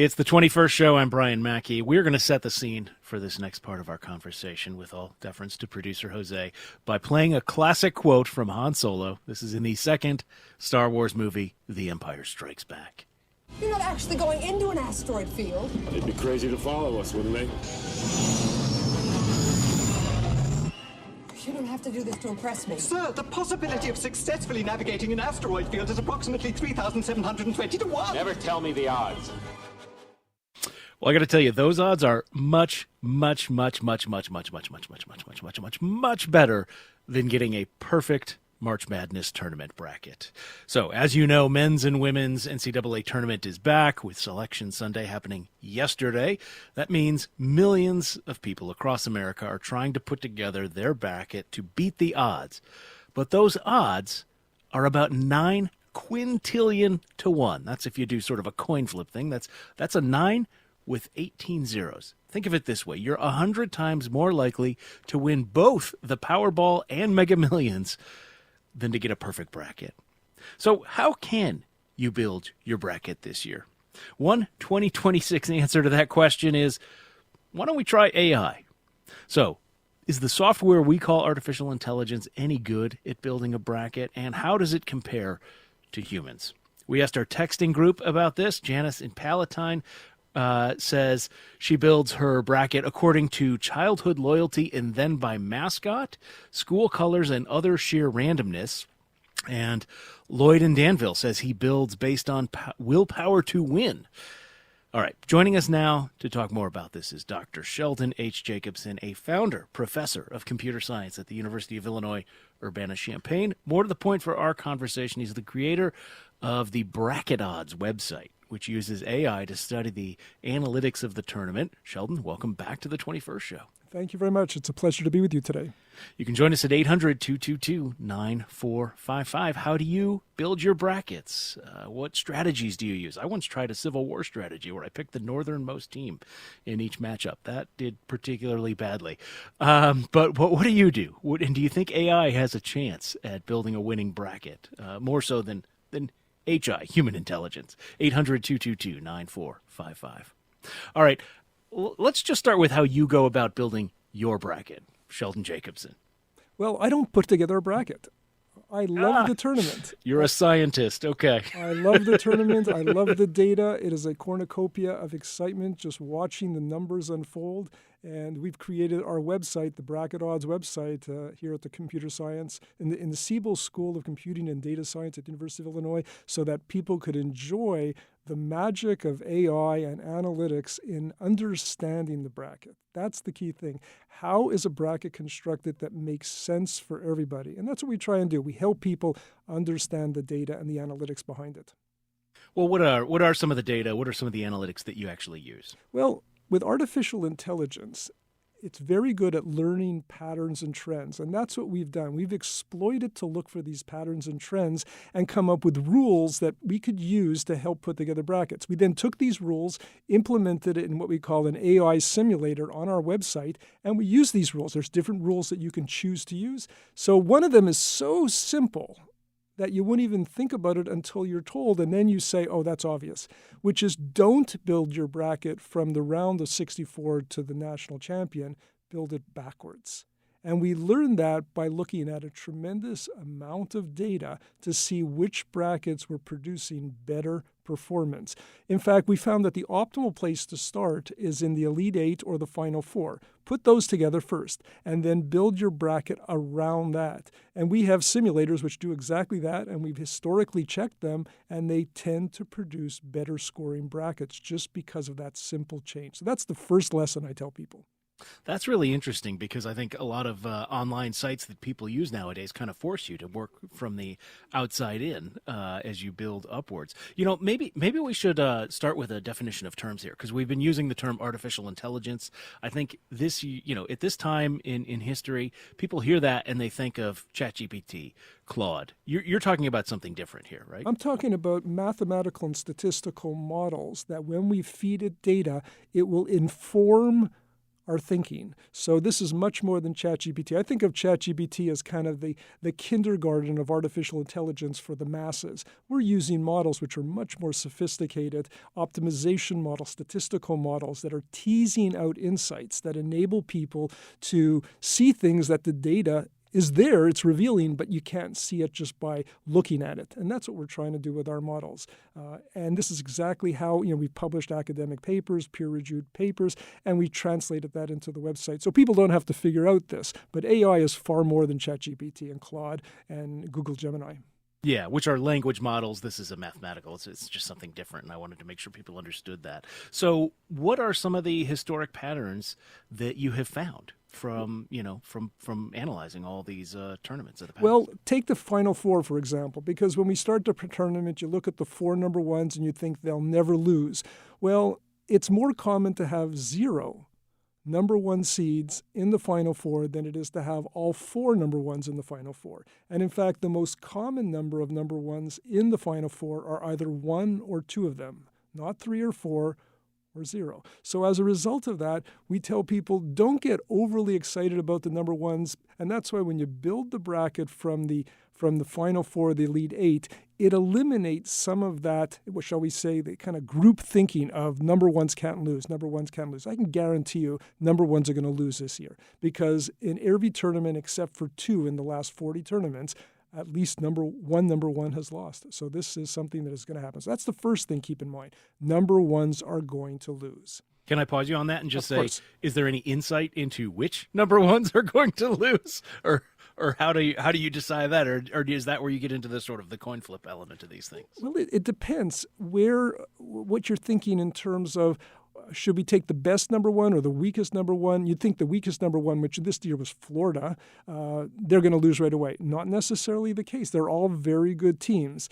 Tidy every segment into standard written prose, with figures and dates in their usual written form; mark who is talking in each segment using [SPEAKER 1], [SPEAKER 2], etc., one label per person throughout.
[SPEAKER 1] It's the 21st show. I'm Brian Mackey. We're going to set the scene for this next part of our conversation, with all deference to producer Jose, by playing a classic quote from Han Solo. This is in the second Star Wars movie, The Empire Strikes Back.
[SPEAKER 2] You're not actually going into an asteroid field.
[SPEAKER 3] They'd be crazy to follow us, wouldn't they?
[SPEAKER 2] You don't have to do this to impress me.
[SPEAKER 4] Sir, the possibility of successfully navigating an asteroid field is approximately 3,720 to 1.
[SPEAKER 3] Never tell me the odds.
[SPEAKER 1] Well, I got to tell you, those odds are much better than getting a perfect March Madness tournament bracket. So, as you know, men's and women's NCAA tournament is back, with Selection Sunday happening yesterday. That means millions of people across America are trying to put together their bracket to beat the odds. But those odds are about 9 quintillion to 1. That's if you do sort of a coin flip thing. That's a 9 with 18 zeros. Think of it this way. You're 100 times more likely to win both the Powerball and Mega Millions than to get a perfect bracket. So how can you build your bracket this year? One 2026 answer to that question is, why don't we try AI? So, is the software we call artificial intelligence any good at building a bracket, and how does it compare to humans? We asked our texting group about this. Janice in Palatine says she builds her bracket according to childhood loyalty and then by mascot, school colors, and other sheer randomness. And Lloyd in Danville says he builds based on willpower to win. All right, joining us now to talk more about this is Dr. Sheldon H. Jacobson, a founder, professor of computer science at the University of Illinois, Urbana-Champaign. More to the point for our conversation, he's the creator of the Bracket Odds website, which uses AI to study the analytics of the tournament. Sheldon, welcome back to the 21st show.
[SPEAKER 5] Thank you very much. It's a pleasure to be with you today.
[SPEAKER 1] You can join us at 800-222-9455. How do you build your brackets? What strategies do you use? I once tried a Civil War strategy where I picked the northernmost team in each matchup. That did particularly badly. But what do you do? And do you think AI has a chance at building a winning bracket, more so than HI, human intelligence? 800-222-9455. All right, let's just start with how you go about building your bracket, Sheldon Jacobson.
[SPEAKER 5] Well, I don't put together a bracket. I love the tournament.
[SPEAKER 1] You're a scientist. Okay.
[SPEAKER 5] I love the tournament. I love the data. It is a cornucopia of excitement just watching the numbers unfold. And we've created our website, the Bracket Odds website, here at the Computer Science, in the Siebel School of Computing and Data Science at the University of Illinois, so that people could enjoy the magic of AI and analytics in understanding the bracket. That's the key thing. How is a bracket constructed that makes sense for everybody? And that's what we try and do. We help people understand the data and the analytics behind it.
[SPEAKER 1] Well, what are some of the data? What are some of the analytics that you actually use?
[SPEAKER 5] Well, with artificial intelligence, it's very good at learning patterns and trends, and that's what we've done. We've exploited to look for these patterns and trends and come up with rules that we could use to help put together brackets. We then took these rules, implemented it in what we call an AI simulator on our website, and we use these rules. There's different rules that you can choose to use. So one of them is so simple that you wouldn't even think about it until you're told, and then you say, oh, that's obvious, which is don't build your bracket from the round of 64 to the national champion, build it backwards. And we learned that by looking at a tremendous amount of data to see which brackets were producing better performance. In fact, we found that the optimal place to start is in the Elite Eight or the Final Four. Put those together first, and then build your bracket around that. And we have simulators which do exactly that, and we've historically checked them, and they tend to produce better scoring brackets just because of that simple change. So that's the first lesson I tell people.
[SPEAKER 1] That's really interesting, because I think a lot of online sites that people use nowadays kind of force you to work from the outside in as you build upwards. You know, maybe we should start with a definition of terms here, because we've been using the term artificial intelligence. I think this, at this time in history, people hear that and they think of ChatGPT, Claude. You're talking about something different here, right?
[SPEAKER 5] I'm talking about mathematical and statistical models that when we feed it data, it will inform our thinking. So this is much more than ChatGPT. I think of ChatGPT as kind of the kindergarten of artificial intelligence for the masses. We're using models which are much more sophisticated, optimization models, statistical models that are teasing out insights that enable people to see things that the data is there, it's revealing, but you can't see it just by looking at it. And that's what we're trying to do with our models. And this is exactly how, we've published academic papers, peer-reviewed papers, and we translated that into the website. So people don't have to figure out this. But AI is far more than ChatGPT and Claude and Google Gemini.
[SPEAKER 1] Yeah, which are language models. This is a mathematical. It's just something different, and I wanted to make sure people understood that. So what are some of the historic patterns that you have found from analyzing all these tournaments of the past?
[SPEAKER 5] Well, take the Final Four, for example, because when we start the tournament, you look at the 4 number ones and you think they'll never lose. Well, it's more common to have 0 number 1 seeds in the Final Four than it is to have all 4 number 1s in the Final Four. And in fact, the most common number of number 1s in the Final Four are either 1 or 2 of them, not 3 or 4 or 0. So as a result of that, we tell people don't get overly excited about the number 1s. And that's why when you build the bracket from the Final Four, the Elite 8, it eliminates some of that, what shall we say, the kind of group thinking of number 1s can't lose, number 1s can't lose. I can guarantee you number 1s are going to lose this year because in every tournament except for 2 in the last 40 tournaments, at least number one has lost. So this is something that is going to happen. So that's the first thing, keep in mind. Number 1s are going to lose.
[SPEAKER 1] Can I pause you on that and just say, is there any insight into which number 1s are going to lose? Or how do you decide that? Or is that where you get into the sort of the coin flip element of these things?
[SPEAKER 5] Well, it depends what you're thinking in terms of should we take the best number 1 or the weakest number 1? You'd think the weakest number 1, which this year was Florida, they're going to lose right away. Not necessarily the case. They're all very good teams.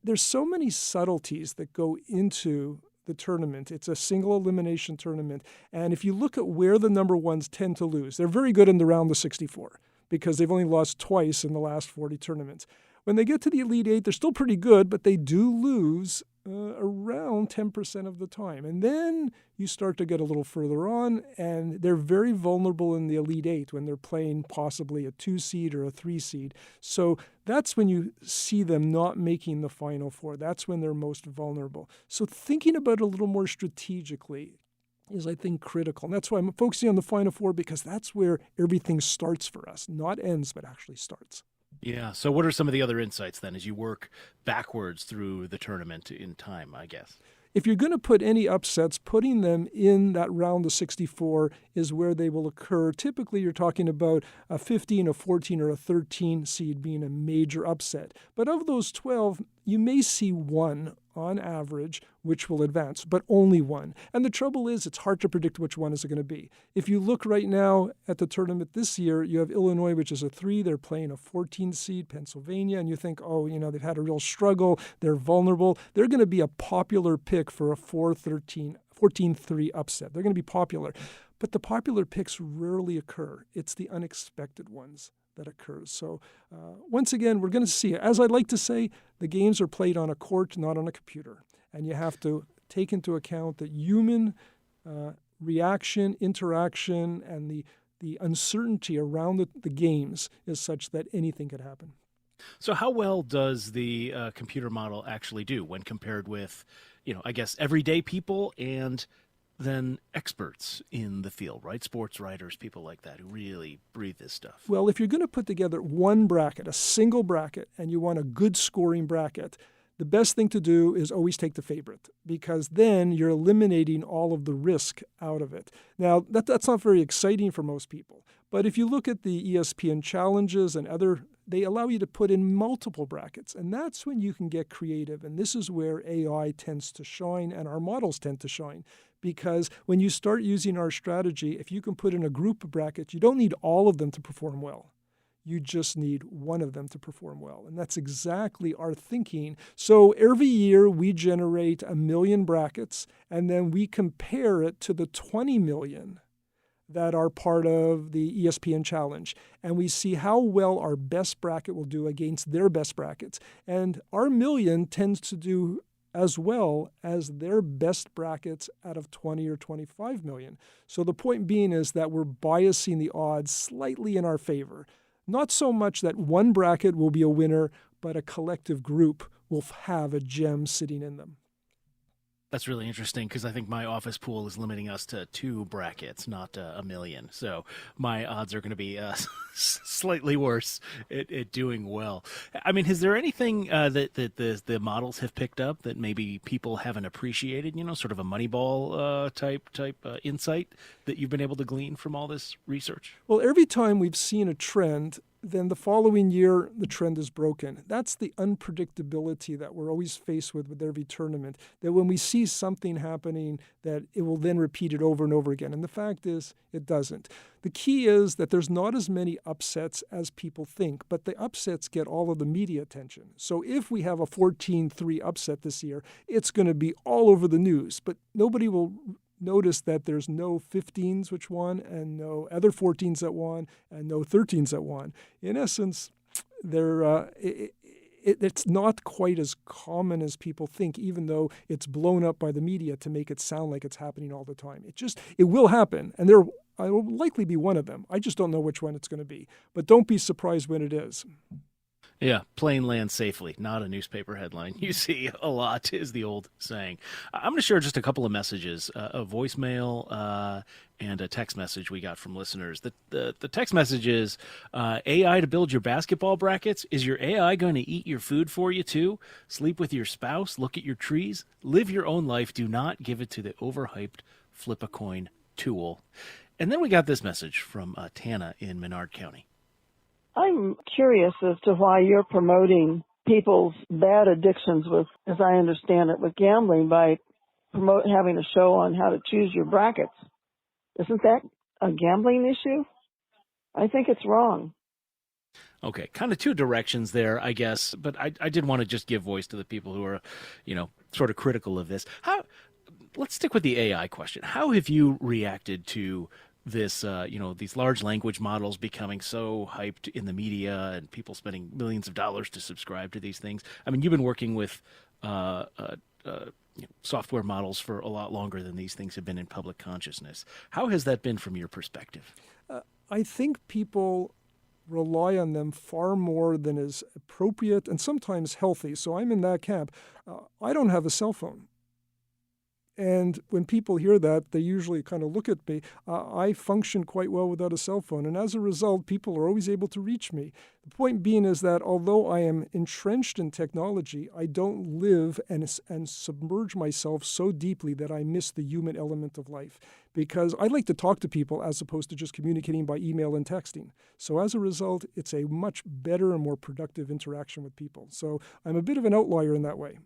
[SPEAKER 5] There's so many subtleties that go into the tournament. It's a single elimination tournament. And if you look at where the number 1s tend to lose, they're very good in the round of 64 because they've only lost twice in the last 40 tournaments. When they get to the Elite 8, they're still pretty good, but they do lose around 10% of the time. And then you start to get a little further on, and they're very vulnerable in the Elite 8 when they're playing possibly a 2 seed or a 3 seed. So that's when you see them not making the Final Four. That's when they're most vulnerable. So thinking about it a little more strategically is, I think, critical. And that's why I'm focusing on the Final Four, because that's where everything starts for us. Not ends, but actually starts.
[SPEAKER 1] Yeah. So what are some of the other insights then as you work backwards through the tournament in time, I guess?
[SPEAKER 5] If you're going to put any upsets, putting them in that round of 64 is where they will occur. Typically, you're talking about a 15, a 14, or a 13 seed being a major upset. But of those 12, you may see 1 on average which will advance, but only 1. And the trouble is it's hard to predict which one is it going to be. If you look right now at the tournament this year, you have Illinois, which is a 3. They're playing a 14 seed, Pennsylvania, and you think, they've had a real struggle. They're vulnerable. They're going to be a popular pick for a 14-3 upset. They're going to be popular. But the popular picks rarely occur. It's the unexpected ones that occurs. So once again, we're going to see, as I'd like to say, the games are played on a court, not on a computer. And you have to take into account that human reaction, interaction, and the uncertainty around the games is such that anything could happen.
[SPEAKER 1] So how well does the computer model actually do when compared with, I guess, everyday people and then experts in the field, right? Sports writers, people like that who really breathe this stuff.
[SPEAKER 5] Well, if you're going to put together one bracket, a single bracket, and you want a good scoring bracket, the best thing to do is always take the favorite, because then you're eliminating all of the risk out of it. Now, that's not very exciting for most people. But if you look at the ESPN challenges and they allow you to put in multiple brackets, and that's when you can get creative. And this is where AI tends to shine and our models tend to shine. Because when you start using our strategy, if you can put in a group of brackets, you don't need all of them to perform well. You just need one of them to perform well. And that's exactly our thinking. So every year we generate 1 million brackets, and then we compare it to the 20 million that are part of the ESPN challenge. And we see how well our best bracket will do against their best brackets. And our 1 million tends to do as well as their best brackets out of 20 or 25 million. So the point being is that we're biasing the odds slightly in our favor. Not so much that one bracket will be a winner, but a collective group will have a gem sitting in them.
[SPEAKER 1] That's really interesting because I think my office pool is limiting us to 2 brackets, not a million. So my odds are going to be slightly worse at doing well. I mean, is there anything that the models have picked up that maybe people haven't appreciated? You know, sort of a Moneyball type insight that you've been able to glean from all this research?
[SPEAKER 5] Well, every time we've seen a trend, then the following year, the trend is broken. That's the unpredictability that we're always faced with every tournament, that when we see something happening, that it will then repeat it over and over again. And the fact is, it doesn't. The key is that there's not as many upsets as people think, but the upsets get all of the media attention. So if we have a 14-3 upset this year, it's going to be all over the news, but nobody will notice that there's no 15s which won and no other 14s that won and no 13s that won. In essence, it's not quite as common as people think, even though it's blown up by the media to make it sound like it's happening all the time. It will happen, and I will likely be one of them. I just don't know which one it's going to be. But don't be surprised when it is.
[SPEAKER 1] Yeah, plane land safely, not a newspaper headline. You see a lot, is the old saying. I'm going to share just a couple of messages, a voicemail and a text message we got from listeners. The text message is, AI to build your basketball brackets? Is your AI going to eat your food for you too? Sleep with your spouse? Look at your trees? Live your own life. Do not give it to the overhyped flip-a-coin tool. And then we got this message from Tana in Menard County.
[SPEAKER 6] I'm curious as to why you're promoting people's bad addictions with, as I understand it, with gambling by having a show on how to choose your brackets. Isn't that a gambling issue? I think it's wrong.
[SPEAKER 1] Okay, kind of 2 directions there, I guess, but I did want to just give voice to the people who are, sort of critical of this. Let's stick with the AI question. How have you reacted to this, these large language models becoming so hyped in the media and people spending millions of dollars to subscribe to these things? I mean, you've been working with software models for a lot longer than these things have been in public consciousness. How has that been from your perspective?
[SPEAKER 5] I think people rely on them far more than is appropriate and sometimes healthy. So I'm in that camp. I don't have a cell phone. And when people hear that, they usually kind of look at me. I function quite well without a cell phone. And as a result, people are always able to reach me. The point being is that although I am entrenched in technology, I don't live and submerge myself so deeply that I miss the human element of life. Because I like to talk to people as opposed to just communicating by email and texting. So as a result, it's a much better and more productive interaction with people. So I'm a bit of an outlier in that way.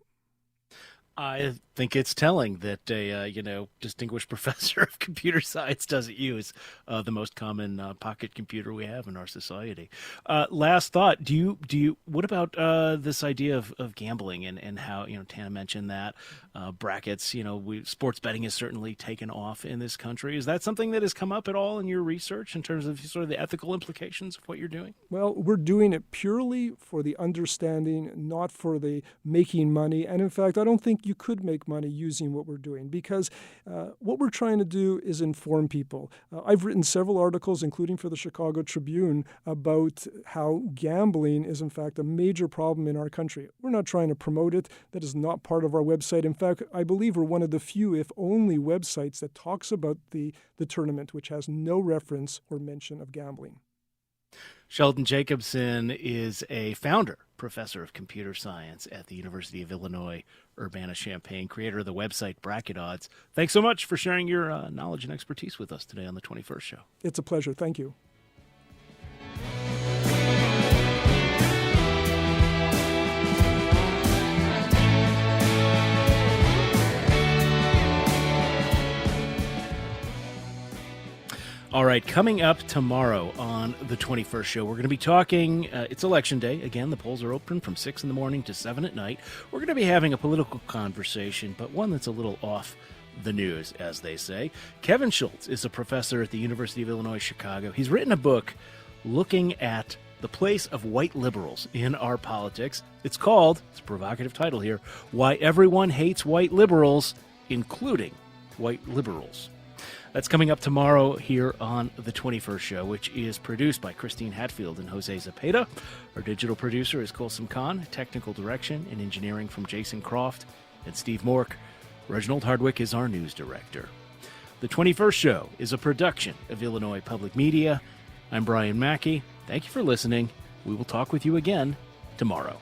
[SPEAKER 1] I think it's telling that a distinguished professor of computer science doesn't use the most common pocket computer we have in our society. Last thought: what about this idea of gambling and how Tana mentioned that brackets? Sports betting has certainly taken off in this country. Is that something that has come up at all in your research in terms of sort of the ethical implications of what you're doing?
[SPEAKER 5] Well, we're doing it purely for the understanding, not for the making money. And in fact, I don't think you could make money using what we're doing because what we're trying to do is inform people. I've written several articles, including for the Chicago Tribune, about how gambling is in fact a major problem in our country. We're not trying to promote it. That is not part of our website. In fact, I believe we're one of the few, if only, websites that talks about the tournament, which has no reference or mention of gambling.
[SPEAKER 1] Sheldon Jacobson is a founder, professor of computer science at the University of Illinois, Urbana-Champaign, creator of the website Bracket Odds. Thanks so much for sharing your knowledge and expertise with us today on the 21st Show.
[SPEAKER 5] It's a pleasure. Thank you.
[SPEAKER 1] All right, coming up tomorrow on the 21st Show, we're going to be talking, it's Election Day. Again, the polls are open from 6 in the morning to 7 at night. We're going to be having a political conversation, but one that's a little off the news, as they say. Kevin Schultz is a professor at the University of Illinois, Chicago. He's written a book looking at the place of white liberals in our politics. It's called, it's a provocative title here, Why Everyone Hates White Liberals, Including White Liberals. That's coming up tomorrow here on The 21st Show, which is produced by Christine Hatfield and Jose Zepeda. Our digital producer is Colson Kahn, technical direction and engineering from Jason Croft and Steve Mork. Reginald Hardwick is our news director. The 21st Show is a production of Illinois Public Media. I'm Brian Mackey. Thank you for listening. We will talk with you again tomorrow.